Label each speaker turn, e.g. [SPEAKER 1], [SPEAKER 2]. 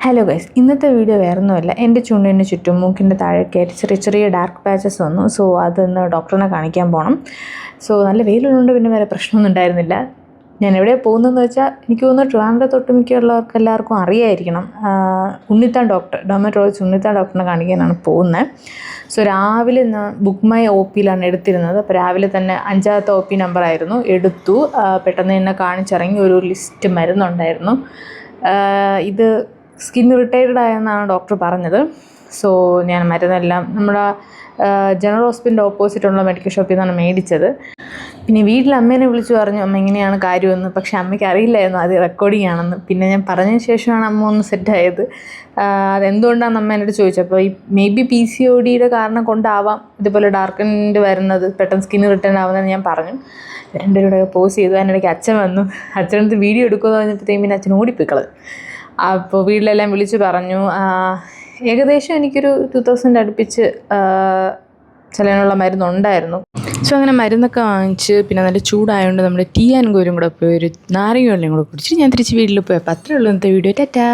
[SPEAKER 1] Hello guys, ഇന്നത്തെ video വേറൊന്നുമല്ല. എൻ്റെ ചുണ്ടിന് ചുറ്റും മൂക്കിൻ്റെ താഴേക്കായിട്ട് ചെറിയ ചെറിയ ഡാർക്ക് പാച്ചസ് വന്നു. സോ അതൊന്ന് ഡോക്ടറിനെ കാണിക്കാൻ പോകണം. സോ നല്ല വെയിലുള്ളതുകൊണ്ട് പിന്നെ വേറെ പ്രശ്നമൊന്നും ഉണ്ടായിരുന്നില്ല. ഞാൻ എവിടെയാണ് പോകുന്നതെന്ന് വെച്ചാൽ എനിക്ക് തോന്നുന്നു ട്രിവാൻഡ്രത്ത് ഒട്ടുമിക്കുള്ളവർക്ക് എല്ലാവർക്കും അറിയായിരിക്കണം. ഉണ്ണിത്താൻ ഡെർമറ്റോളജിസ്റ്റ് ഉണ്ണിത്താൻ ഡോക്ടറിനെ കാണിക്കാനാണ് പോകുന്നത്. സോ രാവിലെ ബുക്ക് മൈ ഒ പിയിലാണ് എടുത്തിരുന്നത്. അപ്പോൾ രാവിലെ തന്നെ 5ാമത്തെ ഒ പി നമ്പറായിരുന്നു. എടുത്തു. പെട്ടെന്ന് തന്നെ കാണിച്ചിറങ്ങി. ഒരു ലിസ്റ്റ് മരുന്നുണ്ടായിരുന്നു. ഇത് സ്കിൻ ഇറിറ്റേറ്റഡ് ആയെന്നാണ് ഡോക്ടർ പറഞ്ഞത്. സോ ഞാൻ മരുന്നെല്ലാം നമ്മുടെ ജനറൽ ഹോസ്പിറ്റലിൻ്റെ ഓപ്പോസിറ്റുള്ള മെഡിക്കൽ ഷോപ്പിൽ നിന്നാണ് മേടിച്ചത്. പിന്നെ വീട്ടിൽ അമ്മേനെ വിളിച്ചു പറഞ്ഞു അമ്മ ഇങ്ങനെയാണ് കാര്യമെന്ന്. പക്ഷെ അമ്മയ്ക്ക് അറിയില്ലായിരുന്നു അത് റെക്കോർഡിംഗ് ആണെന്ന്. പിന്നെ ഞാൻ പറഞ്ഞതിന് ശേഷമാണ് അമ്മ ഒന്ന് സെറ്റായത്. അതെന്തുകൊണ്ടാണെന്ന് അമ്മ എന്നോട് ചോദിച്ചപ്പോൾ മേ ബി PCODയുടെ കാരണം കൊണ്ടാവാം ഇതുപോലെ ഡാർക്കൻഡ് വരുന്നത്, പെട്ടെന്ന് സ്കിൻ റിട്ടേൺ ആവുന്നതെന്ന് ഞാൻ പറഞ്ഞു. രണ്ടുപേരുടെ പോസ് ചെയ്തു. അതിനിടയ്ക്ക് അച്ഛൻ വന്നു. അച്ഛനടുത്ത് വീഡിയോ എടുക്കുമെന്ന് പറഞ്ഞപ്പോഴത്തേക്കും പിന്നെ അച്ഛൻ ഓടിപ്പോയിക്കളത്. അപ്പോൾ വീട്ടിലെല്ലാം വിളിച്ച് പറഞ്ഞു. ഏകദേശം എനിക്കൊരു 2000 അടുപ്പിച്ച് ചിലതിനുള്ള മരുന്നുണ്ടായിരുന്നു. സോ അങ്ങനെ മരുന്നൊക്കെ വാങ്ങിച്ച് പിന്നെ നല്ല ചൂടായതുകൊണ്ട് നമ്മുടെ ടീ ആൻഡ് ഗോരും കൂടെ പോയി ഒരു നാരങ്ങ വെള്ളം കൂടെ കുടിച്ചിട്ട് ഞാൻ തിരിച്ച് വീട്ടിൽ പോയപ്പോൾ അത്രയേ ഉള്ളൂ ഇന്നത്തെ വീഡിയോ. ടാറ്റാ.